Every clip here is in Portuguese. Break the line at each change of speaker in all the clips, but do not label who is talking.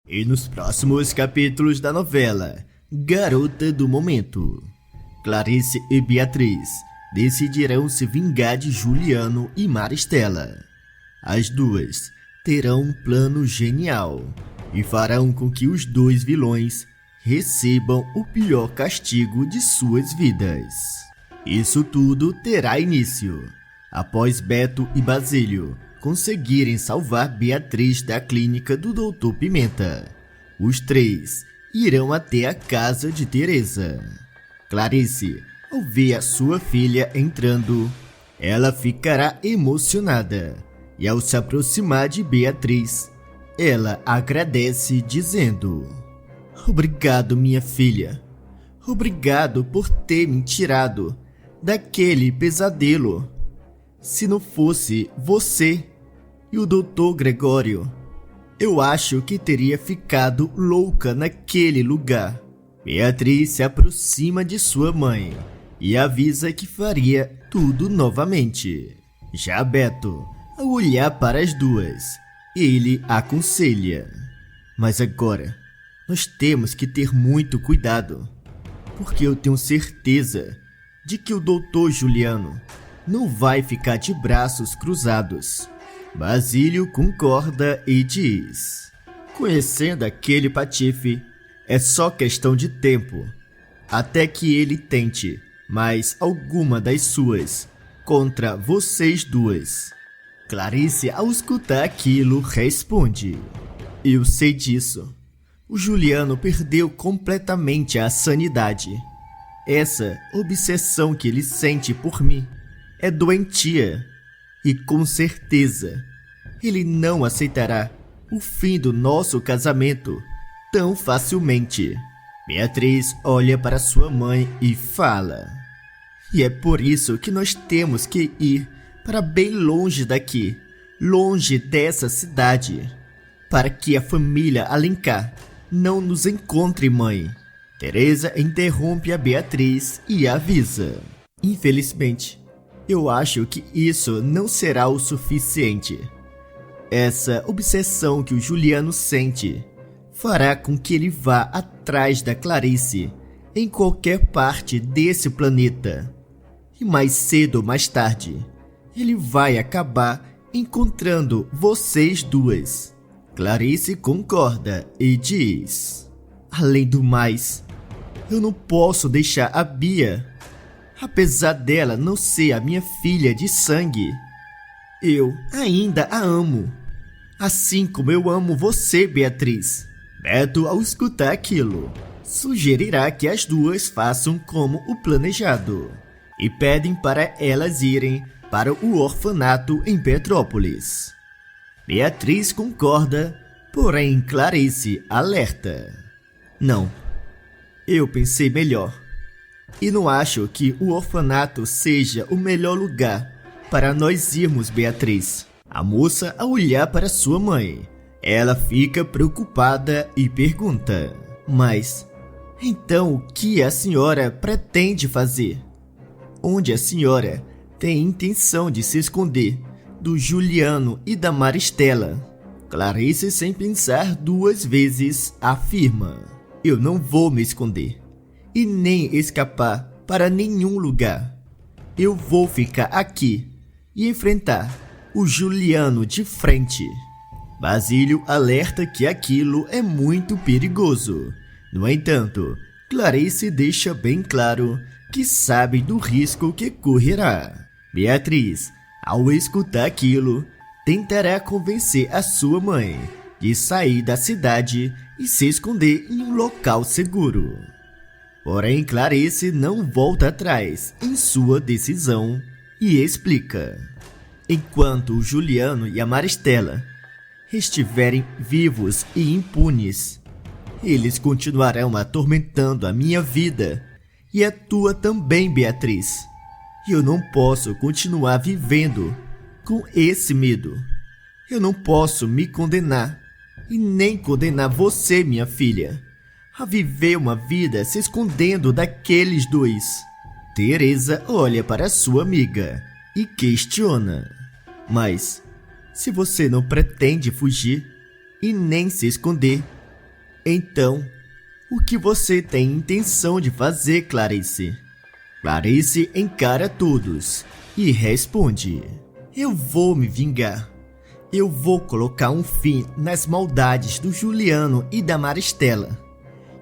E nos próximos capítulos da novela Garota do Momento, Clarice e Beatriz decidirão se vingar de Juliano e Maristela. As duas terão um plano genial e farão com que os dois vilões recebam o pior castigo de suas vidas. Isso tudo terá início após Beto e Basílio conseguirem salvar Beatriz da clínica do Dr. Pimenta. Os três irão até a casa de Teresa. Clarice, ao ver a sua filha entrando, ela ficará emocionada e ao se aproximar de Beatriz, ela agradece dizendo: "Obrigado, minha filha. Obrigado por ter me tirado daquele pesadelo. Se não fosse você e o Dr. Gregório, eu acho que teria ficado louca naquele lugar." Beatriz se aproxima de sua mãe e avisa que faria tudo novamente. Já Beto, ao olhar para as duas, ele aconselha: "Mas agora, nós temos que ter muito cuidado, porque eu tenho certeza de que o Dr. Juliano não vai ficar de braços cruzados." Basílio concorda e diz: "Conhecendo aquele patife, é só questão de tempo, até que ele tente mais alguma das suas contra vocês duas." Clarice, ao escutar aquilo, responde: "Eu sei disso. O Juliano perdeu completamente a sanidade. Essa obsessão que ele sente por mim é doentia e, com certeza, ele não aceitará o fim do nosso casamento tão facilmente." Beatriz olha para sua mãe e fala: "E é por isso que nós temos que ir para bem longe daqui, longe dessa cidade, para que a família Alencar não nos encontre, mãe." Teresa interrompe a Beatriz e avisa: "Infelizmente, eu acho que isso não será o suficiente. Essa obsessão que o Juliano sente fará com que ele vá atrás da Clarice em qualquer parte desse planeta. E mais cedo ou mais tarde, ele vai acabar encontrando vocês duas." Clarice concorda e diz: "Além do mais, eu não posso deixar a Bia. Apesar dela não ser a minha filha de sangue, eu ainda a amo, assim como eu amo você, Beatriz." Beto, ao escutar aquilo, sugerirá que as duas façam como o planejado e pedem para elas irem para o orfanato em Petrópolis. Beatriz concorda, porém Clarice alerta: "Não, eu pensei melhor. E não acho que o orfanato seja o melhor lugar para nós irmos, Beatriz." A moça, ao olhar para sua mãe, ela fica preocupada e pergunta: "Mas, então o que a senhora pretende fazer? Onde a senhora tem intenção de se esconder do Juliano e da Maristela?" Clarice, sem pensar duas vezes, afirma: "Eu não vou me esconder e nem escapar para nenhum lugar. Eu vou ficar aqui e enfrentar o Juliano de frente." Basílio alerta que aquilo é muito perigoso. No entanto, Clarice deixa bem claro que sabe do risco que correrá. Beatriz, ao escutar aquilo, tentará convencer a sua mãe de sair da cidade e se esconder em um local seguro. Porém, Clarice não volta atrás em sua decisão e explica: "Enquanto o Juliano e a Maristela estiverem vivos e impunes, eles continuarão atormentando a minha vida e a tua também, Beatriz. E eu não posso continuar vivendo com esse medo. Eu não posso me condenar e nem condenar você, minha filha, a viver uma vida se escondendo daqueles dois." Teresa olha para sua amiga e questiona: "Mas se você não pretende fugir e nem se esconder, Então, o que você tem intenção de fazer, Clarice? Clarice encara todos e responde: eu vou me vingar. Eu vou colocar um fim nas maldades do Juliano e da Maristela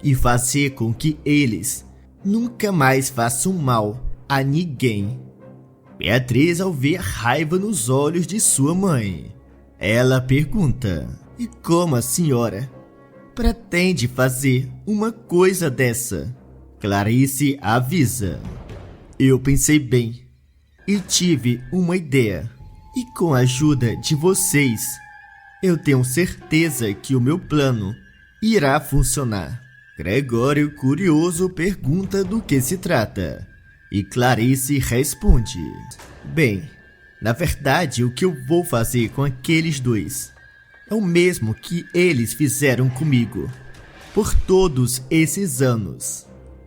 e fazer com que eles nunca mais façam mal a ninguém. Beatriz, ao ver raiva nos olhos de sua mãe, ela pergunta: e como a senhora pretende fazer uma coisa dessa? Clarice avisa: eu pensei bem e tive uma ideia. E com a ajuda de vocês, eu tenho certeza que o meu plano irá funcionar. Gregório, curioso, pergunta do que se trata. E Clarice responde: bem, na verdade, o que eu vou fazer com aqueles dois é o mesmo que eles fizeram comigo por todos esses anos.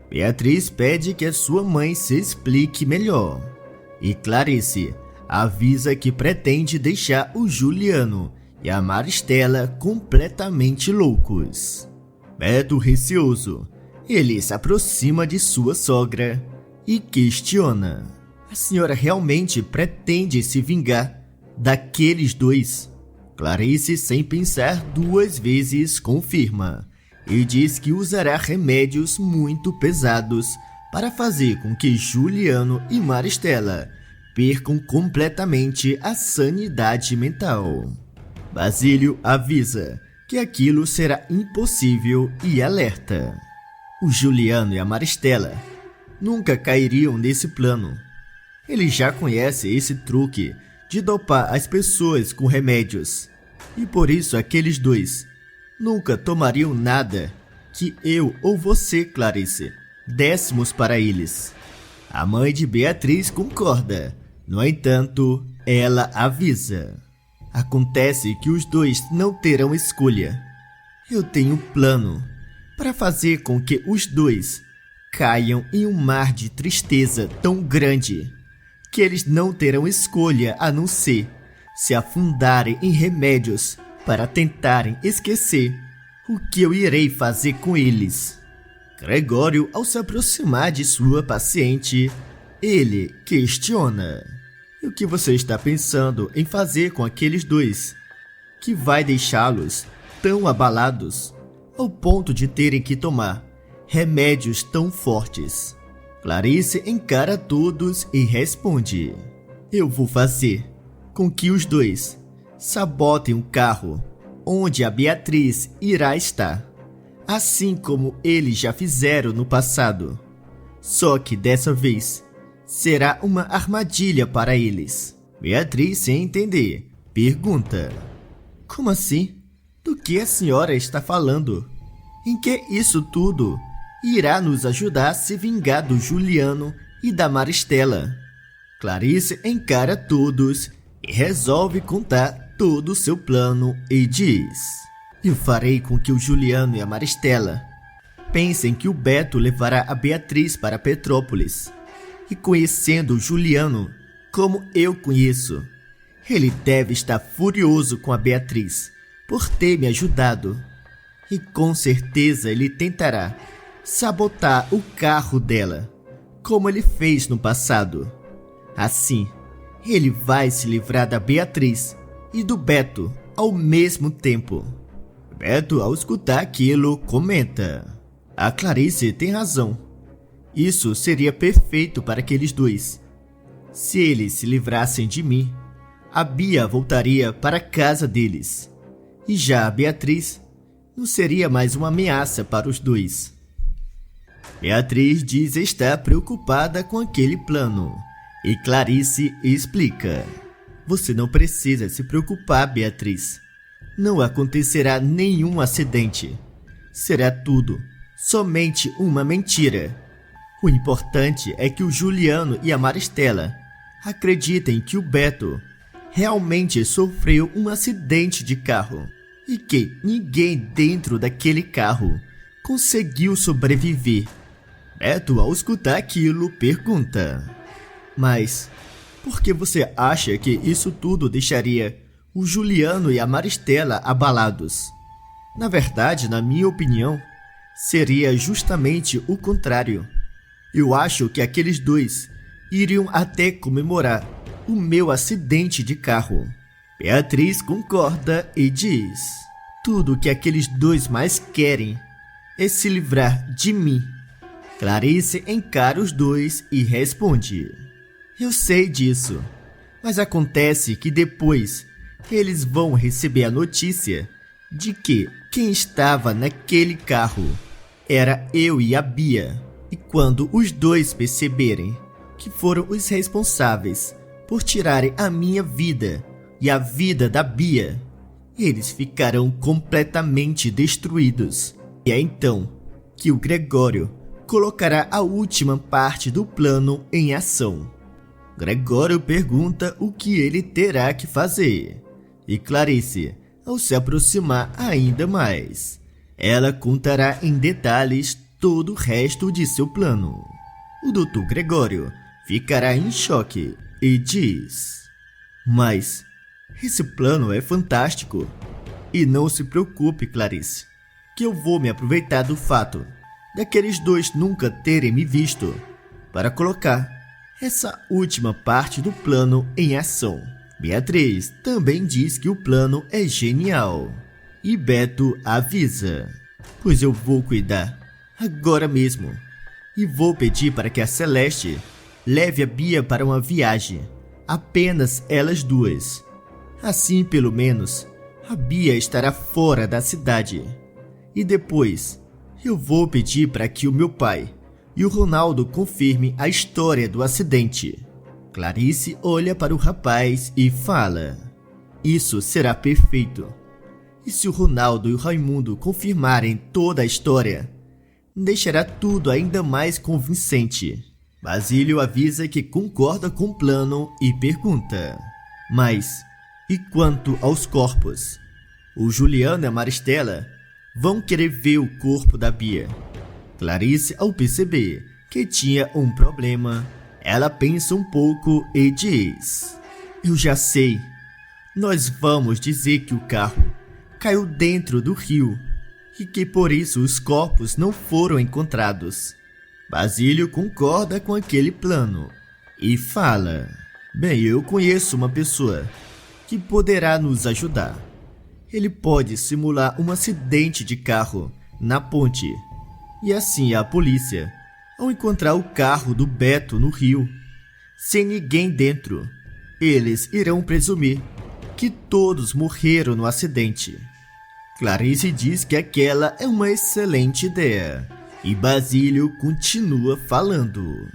Beatriz pede que a sua mãe se explique melhor. E Clarice avisa que pretende deixar o Juliano e a Maristela completamente loucos. Beto, receoso, ele se aproxima de sua sogra e questiona: a senhora realmente pretende se vingar daqueles dois? Clarice, sem pensar duas vezes, confirma e diz que usará remédios muito pesados para fazer com que Juliano e Maristela percam completamente a sanidade mental. Basílio avisa que aquilo será impossível e alerta: o Juliano e a Maristela nunca cairiam nesse plano. Ele já conhece esse truque de dopar as pessoas com remédios, e por isso aqueles dois nunca tomariam nada que eu ou você, Clarice, dessemos para eles. A mãe de Beatriz concorda. No entanto, ela avisa: acontece que os dois não terão escolha. Eu tenho um plano para fazer com que os dois caiam em um mar de tristeza tão grande que eles não terão escolha a não ser se afundarem em remédios para tentarem esquecer o que eu irei fazer com eles. Gregório, ao se aproximar de sua paciente, ele questiona: e o que você está pensando em fazer com aqueles dois, que vai deixá-los tão abalados ao ponto de terem que tomar remédios tão fortes? Clarice encara todos e responde: eu vou fazer com que os dois sabotem um carro onde a Beatriz irá estar, assim como eles já fizeram no passado. Só que dessa vez será uma armadilha para eles. Beatriz, sem entender, pergunta: como assim? Do que a senhora está falando? Em que isso tudo irá nos ajudar a se vingar do Juliano e da Maristela? Clarice encara todos e resolve contar todo o seu plano e diz: eu farei com que o Juliano e a Maristela pensem que o Beto levará a Beatriz para Petrópolis. E conhecendo o Juliano como eu conheço, ele deve estar furioso com a Beatriz por ter me ajudado. E com certeza ele tentará sabotar o carro dela, como ele fez no passado. Assim, ele vai se livrar da Beatriz e do Beto ao mesmo tempo. Beto, ao escutar aquilo, comenta: a Clarice tem razão. Isso seria perfeito para aqueles dois. Se eles se livrassem de mim, a Bia voltaria para a casa deles. E já a Beatriz não seria mais uma ameaça para os dois. Beatriz diz estar preocupada com aquele plano. E Clarice explica: você não precisa se preocupar, Beatriz. Não acontecerá nenhum acidente. Será tudo somente uma mentira. O importante é que o Juliano e a Maristela acreditem que o Beto realmente sofreu um acidente de carro e que ninguém dentro daquele carro conseguiu sobreviver. Beto, ao escutar aquilo, pergunta: mas por que você acha que isso tudo deixaria o Juliano e a Maristela abalados? Na verdade, na minha opinião, seria justamente o contrário. Eu acho que aqueles dois iriam até comemorar o meu acidente de carro. Beatriz concorda e diz: tudo que aqueles dois mais querem é se livrar de mim. Clarice encara os dois e responde: eu sei disso, mas acontece que depois eles vão receber a notícia de que quem estava naquele carro era eu e a Bia. E quando os dois perceberem que foram os responsáveis por tirarem a minha vida e a vida da Bia, eles ficarão completamente destruídos. E é então que o Gregório colocará a última parte do plano em ação. Gregório pergunta o que ele terá que fazer. E Clarice, ao se aproximar ainda mais, ela contará em detalhes todo o resto de seu plano. O Dr. Gregório ficará em choque e diz: mas esse plano é fantástico. E não se preocupe, Clarice, que eu vou me aproveitar do fato daqueles dois nunca terem me visto para colocar essa última parte do plano em ação. Beatriz também diz que o plano é genial. E Beto avisa: pois eu vou cuidar agora mesmo. E vou pedir para que a Celeste leve a Bia para uma viagem, apenas elas duas. Assim, pelo menos, a Bia estará fora da cidade. E depois, eu vou pedir para que o meu pai e o Ronaldo confirmem a história do acidente. Clarice olha para o rapaz e fala: isso será perfeito. E se o Ronaldo e o Raimundo confirmarem toda a história, deixará tudo ainda mais convincente. Basílio avisa que concorda com o plano e pergunta: mas e quanto aos corpos? O Juliano e a Maristela vão querer ver o corpo da Bia. Clarice, ao perceber que tinha um problema, ela pensa um pouco e diz: eu já sei. Nós vamos dizer que o carro caiu dentro do rio e que por isso os corpos não foram encontrados. Basílio concorda com aquele plano e fala: bem, eu conheço uma pessoa que poderá nos ajudar. Ele pode simular um acidente de carro na ponte. E assim a polícia, ao encontrar o carro do Beto no rio, sem ninguém dentro, eles irão presumir que todos morreram no acidente. Clarice diz que aquela é uma excelente ideia. E Basílio continua falando: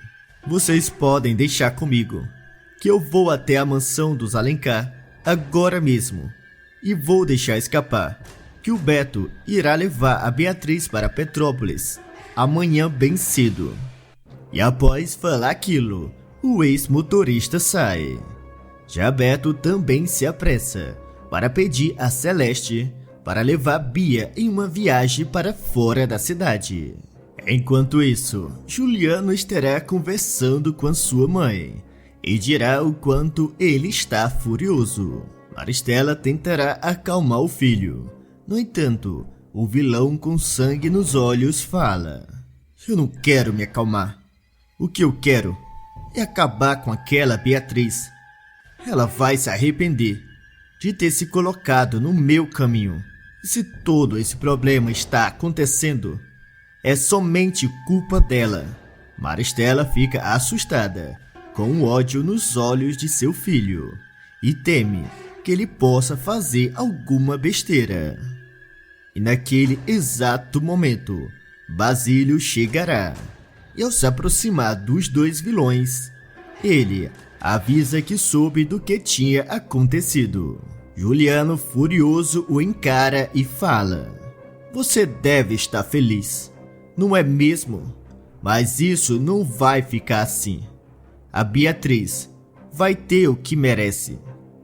vocês podem deixar comigo, que eu vou até a mansão dos Alencar agora mesmo. E vou deixar escapar que o Beto irá levar a Beatriz para Petrópolis amanhã bem cedo. E após falar aquilo, o ex-motorista sai. Já Beto também se apressa para pedir a Celeste para levar Bia em uma viagem para fora da cidade. Enquanto isso, Juliano estará conversando com a sua mãe e dirá o quanto ele está furioso. Maristela tentará acalmar o filho. No entanto, o vilão com sangue nos olhos fala: eu não quero me acalmar. O que eu quero é acabar com aquela Beatriz. Ela vai se arrepender de ter se colocado no meu caminho. E se todo esse problema está acontecendo, é somente culpa dela. Maristela fica assustada, com ódio nos olhos de seu filho, e teme que ele possa fazer alguma besteira. E naquele exato momento, Basílio chegará, e ao se aproximar dos dois vilões, ele avisa que soube do que tinha acontecido. Juliano, furioso, o encara e fala: você deve estar feliz, não é mesmo? Mas isso não vai ficar assim. A Beatriz vai ter o que merece.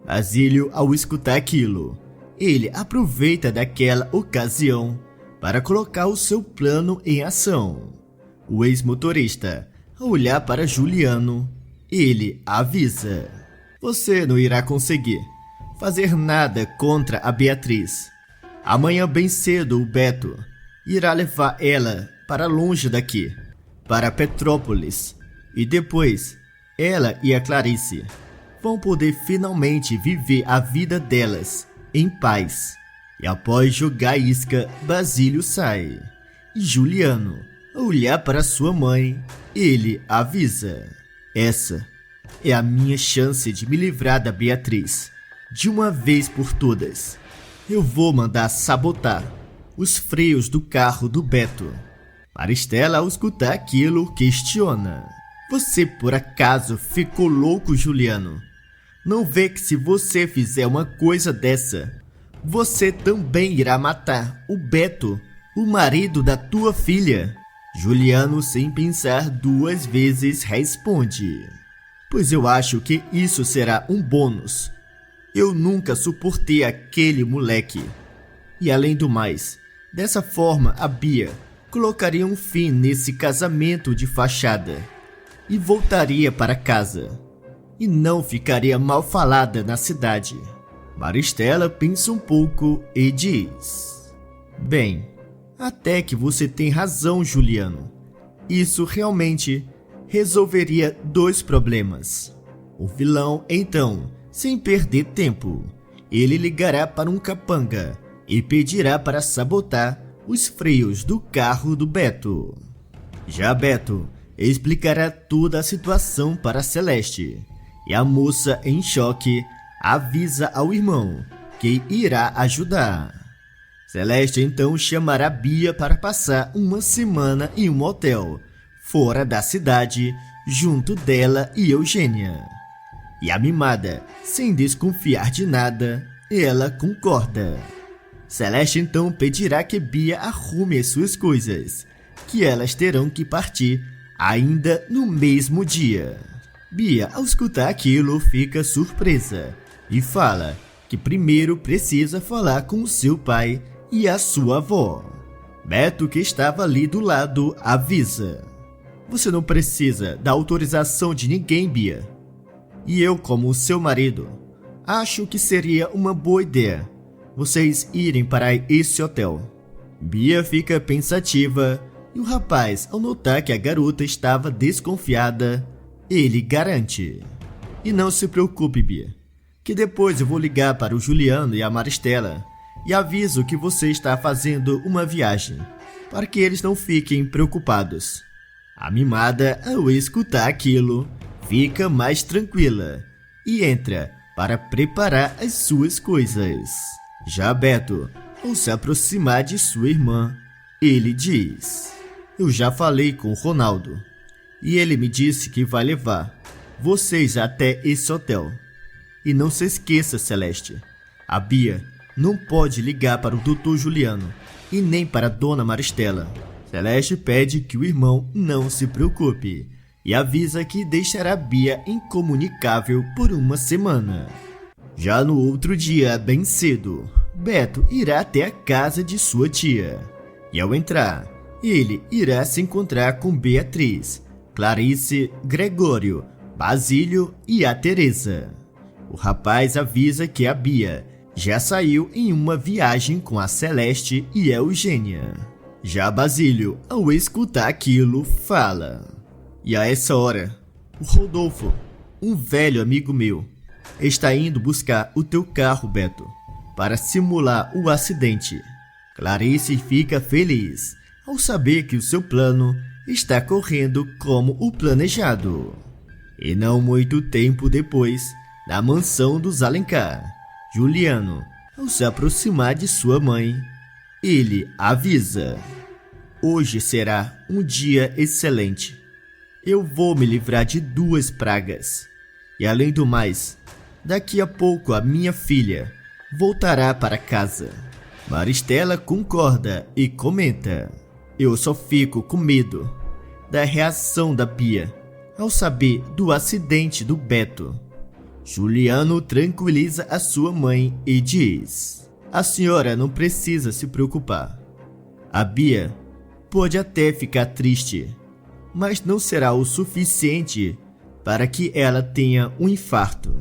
Basílio, ao escutar aquilo, ele aproveita daquela ocasião para colocar o seu plano em ação. O ex-motorista, ao olhar para Juliano, ele avisa: você não irá conseguir fazer nada contra a Beatriz. Amanhã bem cedo o Beto irá levar ela para longe daqui, para Petrópolis, e depois ela e a Clarice vão poder finalmente viver a vida delas em paz. E após jogar a isca, Basílio sai. E Juliano, ao olhar para sua mãe, ele avisa: essa é a minha chance de me livrar da Beatriz, de uma vez por todas. Eu vou mandar sabotar os freios do carro do Beto. Maristela, ao escutar aquilo, questiona: você por acaso ficou louco, Juliano? Não vê que se você fizer uma coisa dessa, você também irá matar o Beto, o marido da tua filha? Juliano, sem pensar duas vezes, responde: pois eu acho que isso será um bônus. Eu nunca suportei aquele moleque. E além do mais, dessa forma a Bia colocaria um fim nesse casamento de fachada e voltaria para casa. E não ficaria mal falada na cidade. Maristela pensa um pouco e diz: bem, até que você tem razão, Juliano. Isso realmente resolveria dois problemas. O vilão, então, sem perder tempo, ele ligará para um capanga e pedirá para sabotar os freios do carro do Beto. Já Beto explicará toda a situação para Celeste, e a moça, em choque, avisa ao irmão que irá ajudar. Celeste então chamará Bia para passar uma semana em um hotel, fora da cidade, junto dela e Eugênia. E a mimada, sem desconfiar de nada, ela concorda. Celeste então pedirá que Bia arrume as suas coisas, que elas terão que partir ainda no mesmo dia. Bia, ao escutar aquilo, fica surpresa e fala que primeiro precisa falar com o seu pai e a sua avó. Beto, que estava ali do lado, avisa: você não precisa da autorização de ninguém, Bia. E eu, como seu marido, acho que seria uma boa ideia vocês irem para esse hotel. Bia fica pensativa e o rapaz, ao notar que a garota estava desconfiada, ele garante: e não se preocupe, Bia, que depois eu vou ligar para o Juliano e a Maristela e aviso que você está fazendo uma viagem, para que eles não fiquem preocupados. A mimada, ao escutar aquilo, fica mais tranquila e entra para preparar as suas coisas. Já Beto, ao se aproximar de sua irmã, ele diz: eu já falei com o Ronaldo e ele me disse que vai levar vocês até esse hotel. E não se esqueça, Celeste, a Bia não pode ligar para o Dr. Juliano e nem para a Dona Maristela. Celeste pede que o irmão não se preocupe e avisa que deixará Bia incomunicável por uma semana. Já no outro dia, bem cedo, Beto irá até a casa de sua tia. E ao entrar, ele irá se encontrar com Beatriz, Clarice, Gregório, Basílio e a Teresa. O rapaz avisa que a Bia já saiu em uma viagem com a Celeste e a Eugênia. Já Basílio, ao escutar aquilo, fala: e a essa hora, o Rodolfo, um velho amigo meu, está indo buscar o teu carro, Beto, para simular o acidente. Clarice fica feliz ao saber que o seu plano está correndo como o planejado. E não muito tempo depois, na mansão dos Alencar, Juliano, ao se aproximar de sua mãe, ele avisa: hoje será um dia excelente. Eu vou me livrar de duas pragas. E além do mais, daqui a pouco a minha filha voltará para casa. Maristela concorda e comenta: eu só fico com medo da reação da Bia ao saber do acidente do Beto. Juliano tranquiliza a sua mãe e diz: a senhora não precisa se preocupar. A Bia pode até ficar triste, mas não será o suficiente para que ela tenha um infarto.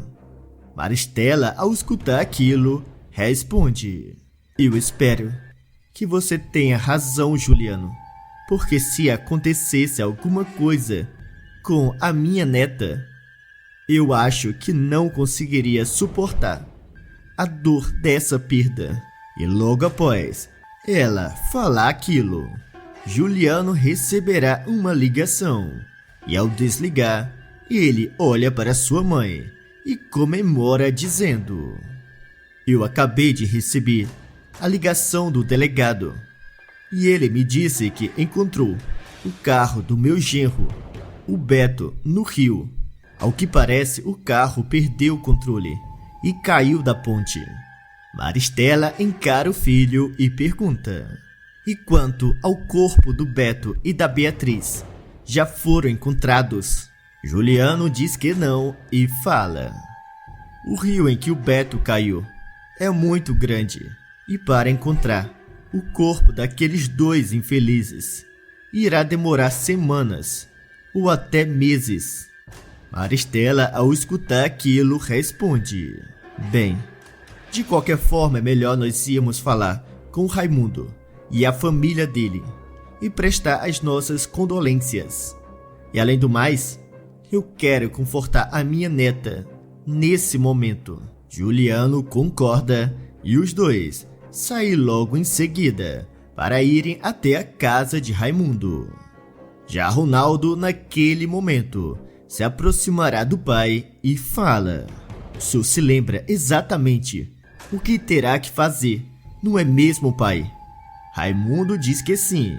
Maristela, ao escutar aquilo, responde: Eu espero que você tenha razão, Juliano, porque se acontecesse alguma coisa com a minha neta, eu acho que não conseguiria suportar a dor dessa perda. E logo após ela falar aquilo, Juliano receberá uma ligação. E ao desligar, ele olha para sua mãe e comemora dizendo: eu acabei de receber a ligação do delegado e ele me disse que encontrou o carro do meu genro, o Beto, no rio. Ao que parece, o carro perdeu o controle e caiu da ponte. Maristela encara o filho e pergunta: e quanto ao corpo do Beto e da Beatriz, já foram encontrados? Juliano diz que não e fala: o rio em que o Beto caiu é muito grande e para encontrar o corpo daqueles dois infelizes irá demorar semanas ou até meses. Maristela, ao escutar aquilo, responde: bem, de qualquer forma é melhor nós irmos falar com Raimundo e a família dele e prestar as nossas condolências. E além do mais, eu quero confortar a minha neta nesse momento. Juliano concorda e os dois saem logo em seguida para irem até a casa de Raimundo. Já Ronaldo, naquele momento, se aproximará do pai e fala: o senhor se lembra exatamente o que terá que fazer, não é mesmo, pai? Raimundo diz que sim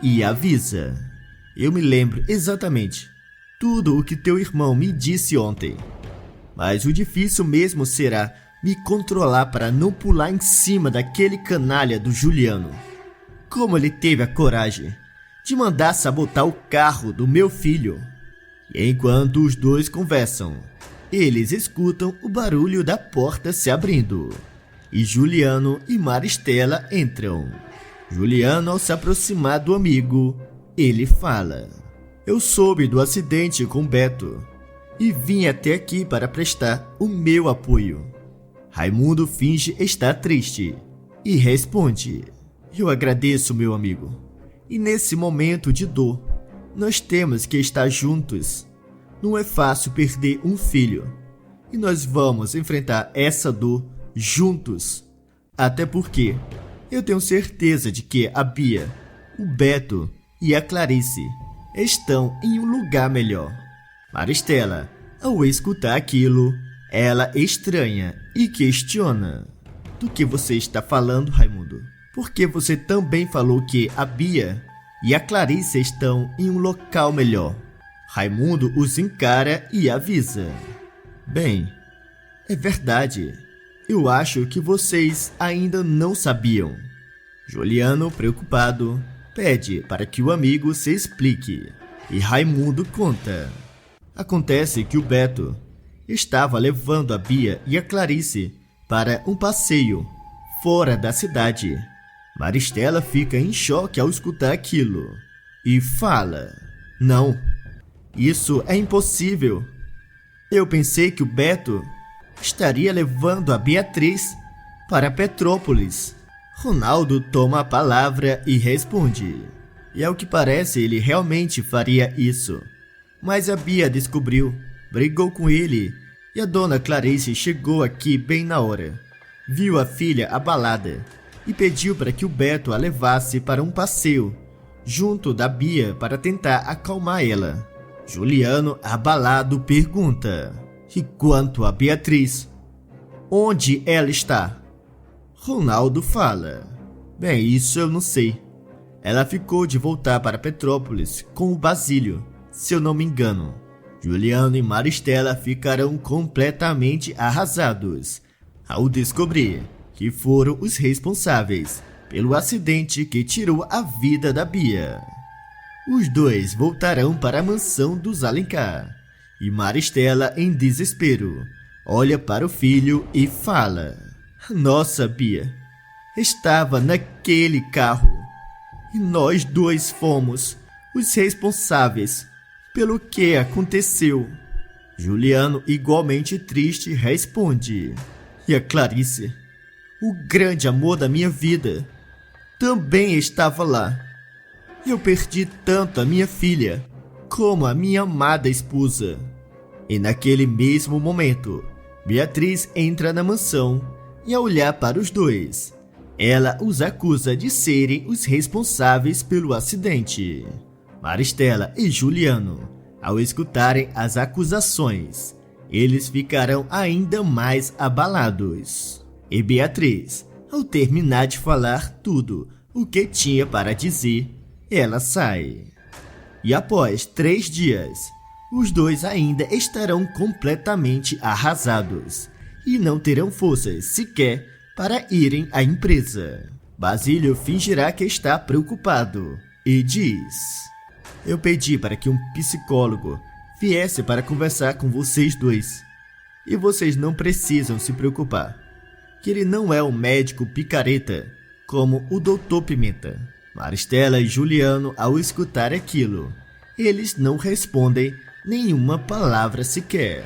e avisa: eu me lembro exatamente tudo o que teu irmão me disse ontem, mas o difícil mesmo será me controlar para não pular em cima daquele canalha do Juliano. Como ele teve a coragem de mandar sabotar o carro do meu filho? E enquanto os dois conversam, eles escutam o barulho da porta se abrindo e Juliano e Maristela entram. Juliano, ao se aproximar do amigo, ele fala: eu soube do acidente com Beto e vim até aqui para prestar o meu apoio. Raimundo finge estar triste e responde: eu agradeço, meu amigo, e nesse momento de dor nós temos que estar juntos. Não é fácil perder um filho e nós vamos enfrentar essa dor juntos. Até porque eu tenho certeza de que a Bia, o Beto e a Clarice estão em um lugar melhor. Maristela, ao escutar aquilo, ela estranha e questiona: do que você está falando, Raimundo? Porque você também falou que a Bia e a Clarice estão em um local melhor. Raimundo os encara e avisa: bem, é verdade. Eu acho que vocês ainda não sabiam. Juliano, preocupado, pede para que o amigo se explique. E Raimundo conta. Acontece que o Beto estava levando a Bia e a Clarice para um passeio fora da cidade. Maristela fica em choque ao escutar aquilo e fala: não, isso é impossível. Eu pensei que o Beto estaria levando a Beatriz para Petrópolis. Ronaldo toma a palavra e responde: e ao que parece ele realmente faria isso. Mas a Bia descobriu, brigou com ele e a dona Clarice chegou aqui bem na hora. Viu a filha abalada e pediu para que o Beto a levasse para um passeio junto da Bia para tentar acalmar ela. Juliano, abalado, pergunta: e quanto a Beatriz? Onde ela está? Ronaldo fala: bem, isso eu não sei. Ela ficou de voltar para Petrópolis com o Basílio, se eu não me engano. Juliano e Maristela ficarão completamente arrasados ao descobrir que foram os responsáveis pelo acidente que tirou a vida da Bia. Os dois voltarão para a mansão dos Alencar e Maristela, em desespero, olha para o filho e fala: nossa, Bia estava naquele carro e nós dois fomos os responsáveis pelo que aconteceu. Juliano, igualmente triste, responde: e a Clarice? o grande amor da minha vida, também estava lá. Eu perdi tanto a minha filha como a minha amada esposa. E naquele mesmo momento, Beatriz entra na mansão e, ao olhar para os dois, ela os acusa de serem os responsáveis pelo acidente. Maristela e Juliano, ao escutarem as acusações, eles ficarão ainda mais abalados. E Beatriz, ao terminar de falar tudo o que tinha para dizer, ela sai. E após 3 dias, os dois ainda estarão completamente arrasados e não terão forças sequer para irem à empresa. Basílio fingirá que está preocupado e diz: eu pedi para que um psicólogo viesse para conversar com vocês dois. E vocês não precisam se preocupar, que ele não é um médico picareta como o Dr. Pimenta. Maristela e Juliano, ao escutar aquilo, eles não respondem nenhuma palavra sequer.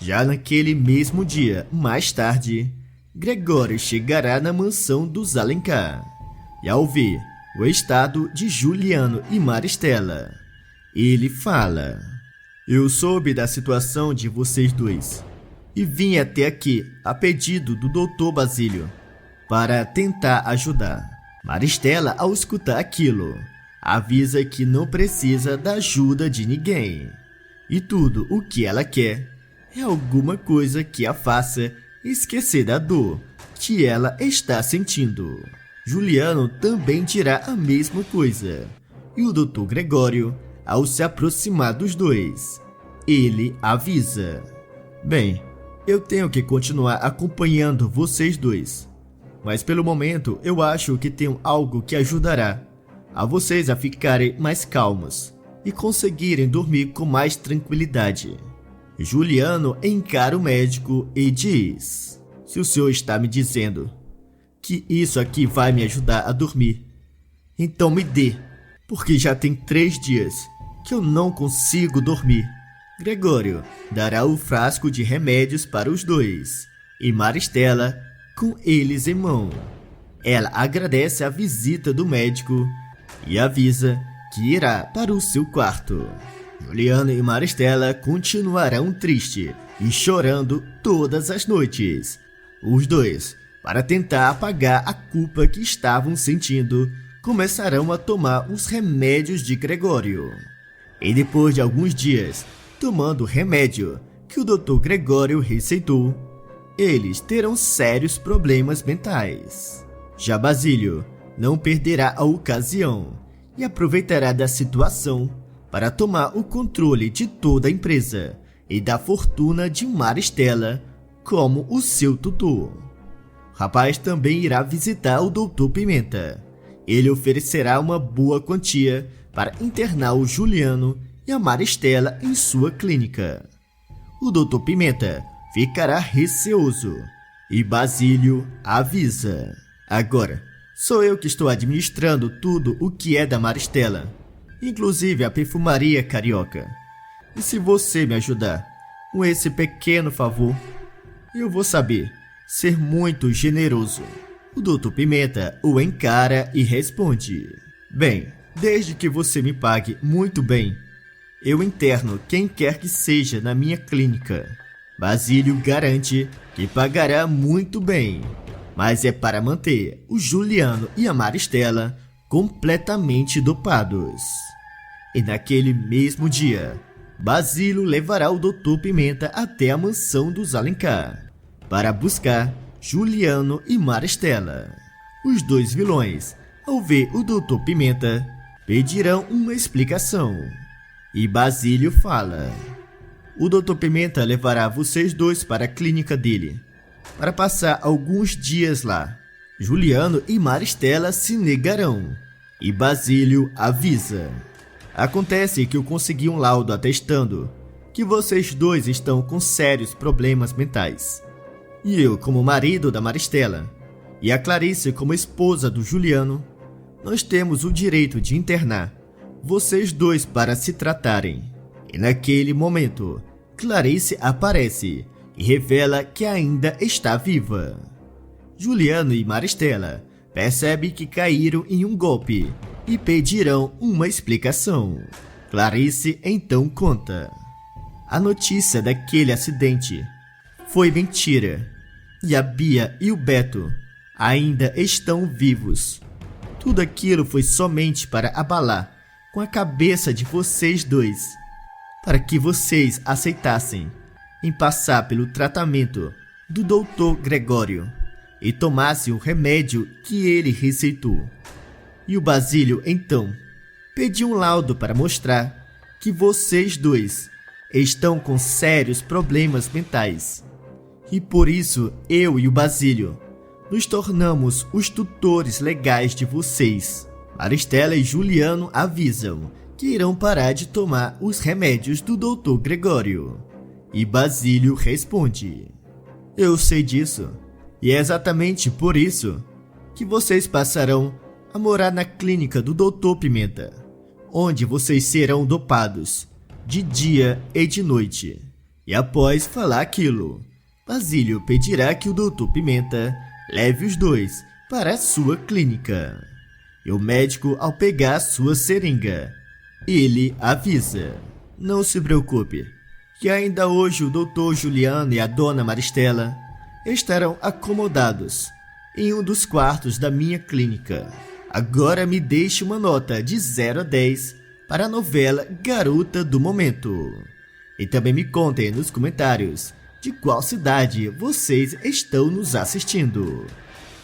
Já naquele mesmo dia, mais tarde, Gregório chegará na mansão dos Alencar e, ao ver o estado de Juliano e Maristela, ele fala: eu soube da situação de vocês dois e vim até aqui a pedido do Dr. Basílio para tentar ajudar. Maristela, ao escutar aquilo, avisa que não precisa da ajuda de ninguém e tudo o que ela quer é alguma coisa que a faça esquecer da dor que ela está sentindo. Juliano também dirá a mesma coisa e o Dr. Gregório, ao se aproximar dos dois, ele avisa: bem, eu tenho que continuar acompanhando vocês dois, mas pelo momento eu acho que tenho algo que ajudará a vocês a ficarem mais calmos e conseguirem dormir com mais tranquilidade. Juliano encara o médico e diz: se o senhor está me dizendo que isso aqui vai me ajudar a dormir, então me dê, porque já tem 3 dias que eu não consigo dormir. Gregório dará o frasco de remédios para os dois e Maristela, com eles em mão, ela agradece a visita do médico e avisa que irá para o seu quarto. Juliano e Maristela continuarão tristes e chorando todas as noites. Os dois, para tentar apagar a culpa que estavam sentindo, começarão a tomar os remédios de Gregório. E depois de alguns dias tomando o remédio que o Dr. Gregório receitou, eles terão sérios problemas mentais. Já Basílio não perderá a ocasião e aproveitará da situação para tomar o controle de toda a empresa e da fortuna de Maristela como o seu tutor. O rapaz também irá visitar o Dr. Pimenta. Ele oferecerá uma boa quantia para internar o Juliano e a Maristela em sua clínica. O Dr. Pimenta ficará receoso e Basílio avisa: agora sou eu que estou administrando tudo o que é da Maristela, inclusive a perfumaria carioca. E se você me ajudar com esse pequeno favor, eu vou saber ser muito generoso. O Dr. Pimenta o encara e responde: bem, desde que você me pague muito bem, eu interno quem quer que seja na minha clínica. Basílio garante que pagará muito bem, mas é para manter o Juliano e a Maristela completamente dopados. E naquele mesmo dia, Basílio levará o Dr. Pimenta até a mansão dos Alencar para buscar Juliano e Maristela. Os dois vilões, ao ver o Dr. Pimenta, pedirão uma explicação. E Basílio fala: o Dr. Pimenta levará vocês dois para a clínica dele para passar alguns dias lá. Juliano e Maristela se negarão e Basílio avisa: acontece que eu consegui um laudo atestando que vocês dois estão com sérios problemas mentais. E eu, como marido da Maristela, e a Clarice, como esposa do Juliano, nós temos o direito de internar vocês dois para se tratarem. E naquele momento, Clarice aparece e revela que ainda está viva. Juliano e Maristela percebem que caíram em um golpe e pedirão uma explicação. Clarice então conta: a notícia daquele acidente foi mentira e a Bia e o Beto ainda estão vivos. Tudo aquilo foi somente para abalar com a cabeça de vocês dois, para que vocês aceitassem em passar pelo tratamento do Dr. Gregório e tomassem o remédio que ele receitou. E o Basílio, então, pediu um laudo para mostrar que vocês dois estão com sérios problemas mentais. E por isso, eu e o Basílio nos tornamos os tutores legais de vocês. Maristela e Juliano avisam que irão parar de tomar os remédios do Dr. Gregório. E Basílio responde: eu sei disso, e é exatamente por isso que vocês passarão a morar na clínica do Dr. Pimenta, onde vocês serão dopados de dia e de noite. E após falar aquilo, Basílio pedirá que o Dr. Pimenta leve os dois para a sua clínica. E o médico, ao pegar sua seringa, ele avisa: não se preocupe, que ainda hoje o Dr. Juliano e a Dona Maristela estarão acomodados em um dos quartos da minha clínica. Agora me deixe uma nota de 0 a 10 para a novela Garota do Momento. E também me contem nos comentários de qual cidade vocês estão nos assistindo.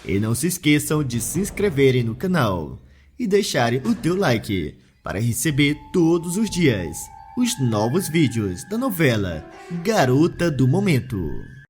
E não se esqueçam de se inscreverem no canal e deixarem o teu like para receber todos os dias os novos vídeos da novela Garota do Momento.